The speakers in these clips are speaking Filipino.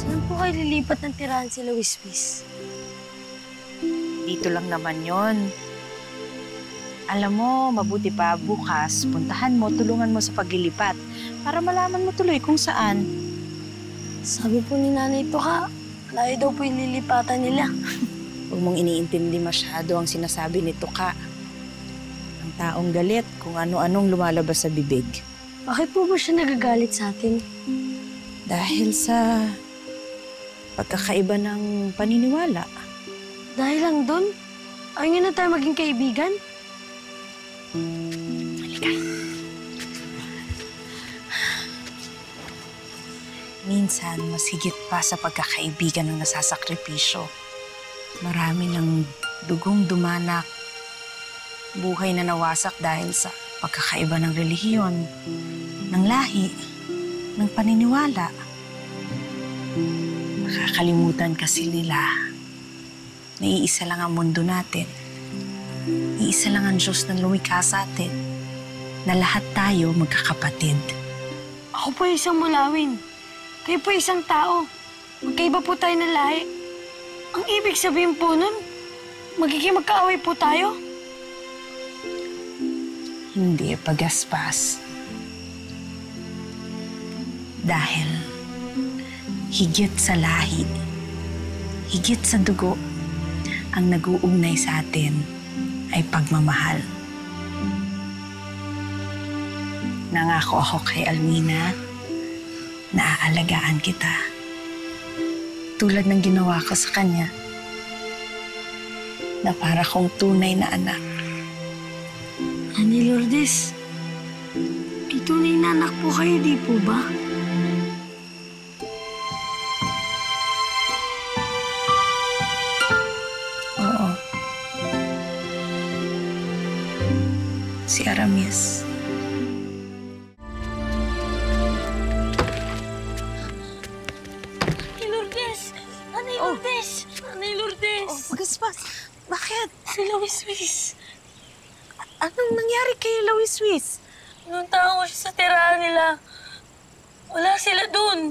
Saan po kayo lilipat ng tirahan sila, Wiswis? Dito lang naman yon. Alam mo, mabuti pa bukas, puntahan mo, tulungan mo sa paglilipat para malaman mo tuloy kung saan. Sabi po ni Nanay Tuka, layo daw po yung lilipatan nila. Huwag mong iniintindi masyado ang sinasabi ni Tuka. Ang taong galit kung ano-anong lumalabas sa bibig. Bakit po ba siya nagagalit sa atin? Dahil sa pagkakaiba ng paniniwala. Dahil lang doon? Ayaw niyo na tayo maging kaibigan? Halika. Minsan, mas higit pa sa pagkakaibigan ng nasasakripisyo. Marami ng dugong dumanak, buhay na nawasak dahil sa pagkakaiba ng relihiyon, ng lahi, ng paniniwala. Nakakalimutan kasi nila na iisa lang ang mundo natin. Iisa lang ang Diyos na lumikha sa atin, na lahat tayo magkakapatid. Ako po isang mulawin. Kayo po isang tao. Magkaiba po tayo ng lahi. Ang ibig sabihin po nun, magiging magkaaway po tayo? Hindi, Pagaspas. Dahil higit sa lahi, higit sa dugo, ang nag-uugnay sa atin ay pagmamahal. Nangako ako kay Almina na aalagaan kita. Tulad ng ginawa ko sa kanya, na para kong tunay na anak. Nanay Lourdes, may tunay na anak po kayo, di po ba? Oo. Si Aramis. Nanay Lourdes! Nanay Lourdes! Nanay Lourdes! Pagaspas, bakit? Sila Wiswis. Anong nangyari kay Lawiswis? Pinuntahan ko siya sa tirahan nila. Wala sila dun.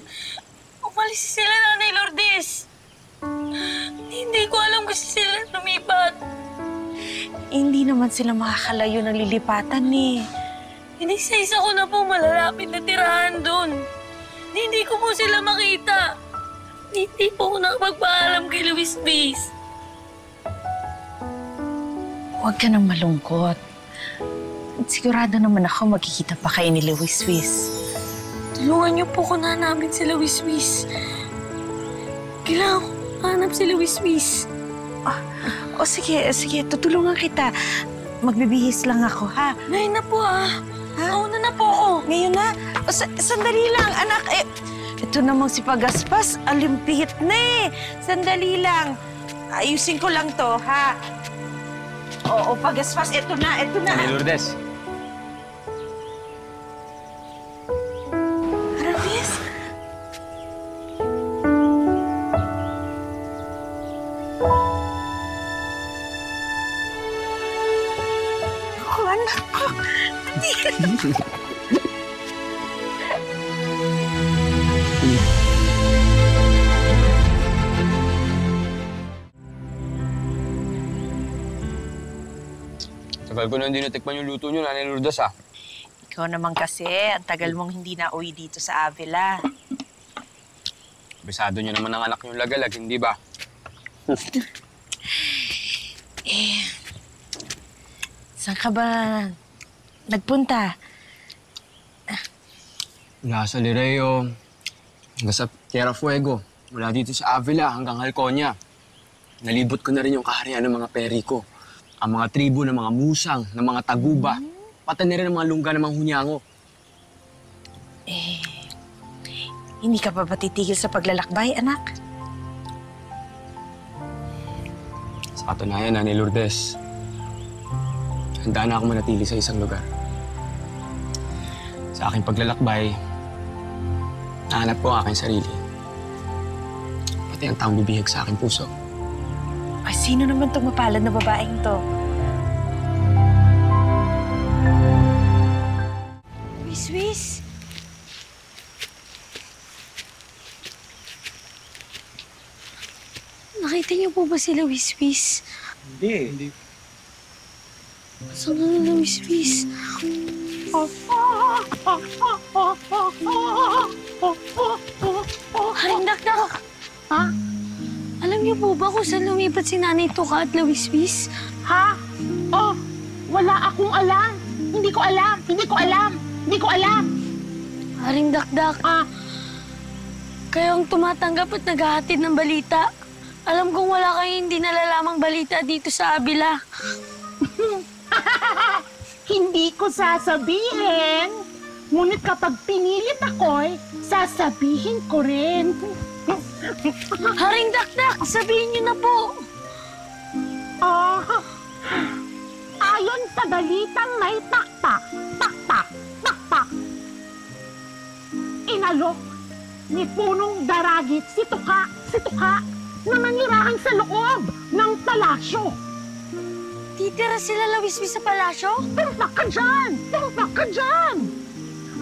Umalis sila, Nanay Lourdes. Hindi ko alam kasi sila lumipat. Hindi naman sila makakalayo ng lilipatan eh. Inis-isa ko na po malalapit na tirahan dun. Hindi ko po sila makita. Hindi po ako nakapagpaalam kay Luis Bis. Huwag ka nang malungkot. Sigurado naman ako magkikita pa kayo ni Luis. Tulungan niyo po ko na hanapin si Luis Bis. Kailangan ko hanap si Luis Bis. O sige, tutulungan kita. Magbibihis lang ako, ha? Ngayon na po Ha? Nauna na po ako. Ngayon na? O, sandali lang, anak. Ito namang si Pagaspas, alimpihit na eh. Sandali lang. Ayusin ko lang to, ha? Oo, Pagaspas, ito na. Nanay Lourdes. Aramis? Ako, anak ko. Tagal ko na hindi natikman yung luto nyo, Nanay Lourdes, ah. Ikaw naman kasi, ang tagal mong hindi nauwi dito sa Avila. Bisado nyo naman ang anak yung lagalag, hindi ba? Saan ka ba nagpunta? Mula sa Lireo, hanggang sa Tierra Fuego, mula dito sa Avila hanggang Halconia. Nalibot ko na rin yung kaharian ng mga peri ko. Ang mga tribo ng mga musang, ng mga taguba, pati na rin ang mga lungga ng mga hunyango. Hindi ka pa ba titigil sa paglalakbay, anak? Sa katunayan, Nanay Lourdes, handa na ako manatili sa isang lugar. Sa aking paglalakbay, nahanap ko ang aking sarili. Pati ang taong bibihag sa aking puso. Ay, sino naman itong mapalad na babaeng to? Wiswis! Nakita niyo po ba sila Wiswis? Hindi. Saan na nila Wiswis? Haring Dakdak! Ha? Alam niyo po ba kung saan lumipat si Nanay Tuka at Lawiswis? Ha? Oh, wala akong alam. Hindi ko alam. Haring Dakdak, kayong tumatanggap at naghahatid ng balita. Alam kong wala kayong hindi nalalamang balita dito sa Avila. Hindi ko sasabihin. Ngunit kapag pinilit ako'y, sasabihin ko rin. Haring Dakdak, sabihin niyo na po. Ayon sa balitang may taktak, inalok ni punong daragit si Tuka, na manirahan sa loob ng palasyo. Titira sila Lawiswis sa palasyo? Tumpak ka dyan!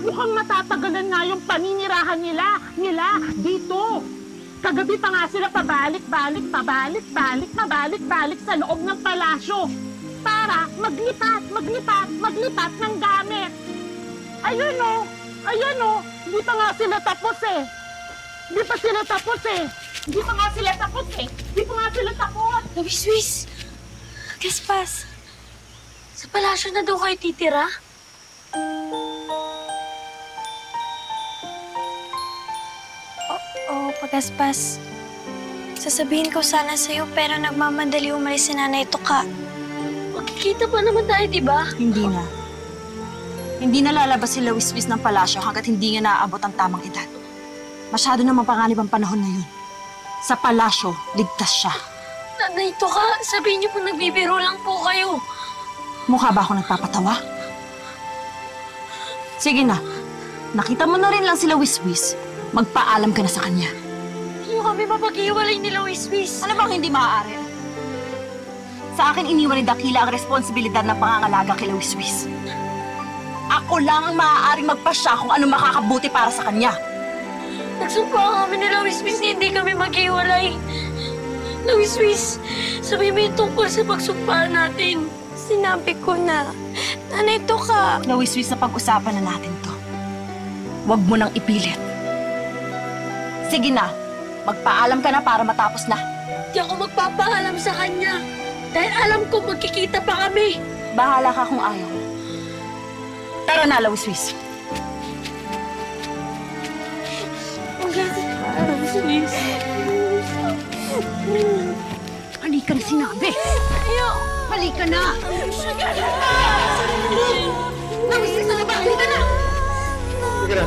Mukhang matatagalan nga yung paninirahan nila dito. Kagabi pa nga sila pabalik sa loob ng palasyo para maglipat ng gamit. Ayun o, hindi pa nga sila tapos eh. Lawiswis! Gaspas! Sa palasyo na daw kayo titira? Oo, Pagaspas. Sasabihin ko sana sa'yo pero nagmamadali umalis si Nanay Tuka. Magkikita pa naman tayo, di ba? Hindi na. Hindi na lalabas si Lawiswis ng palasyo hanggat hindi niya naaabot ang tamang edad. Masyado namang panganib ang panahon ngayon. Sa palasyo, ligtas siya. Nanay Tuka, sabihin niyo po nagbibiro lang po kayo. Mukha ba ako nagpapatawa? Sige na. Nakita mo na rin lang si Lawiswis. Magpaalam ka na sa kanya. Hindi niyo kami mapag-iwalay ni Lawiswis. Ano bang hindi maaari? Sa akin iniwan ni Dakila ang responsibilidad ng pangangalaga kay Lawiswis. Ako lang ang maaaring magpasya kung ano makakabuti para sa kanya. Nagsumpa kami ni Lawiswis na hindi kami mag-iwalay. Lawiswis, sabi mo yung tungkol sa pagsumpaan natin. Sinabi ko na, Nanay Tuka. Lawiswis, na pag-usapan na natin to. Huwag mo nang ipilit. Sige na, magpaalam ka na para matapos na. Di ako magpapaalam sa kanya. Dahil alam ko magkikita pa kami. Bahala ka kung ayaw. Tara na, Lawiswis. Lawiswis. Halika na sinabi. Halika na. Lawiswis, halika na. Sige na.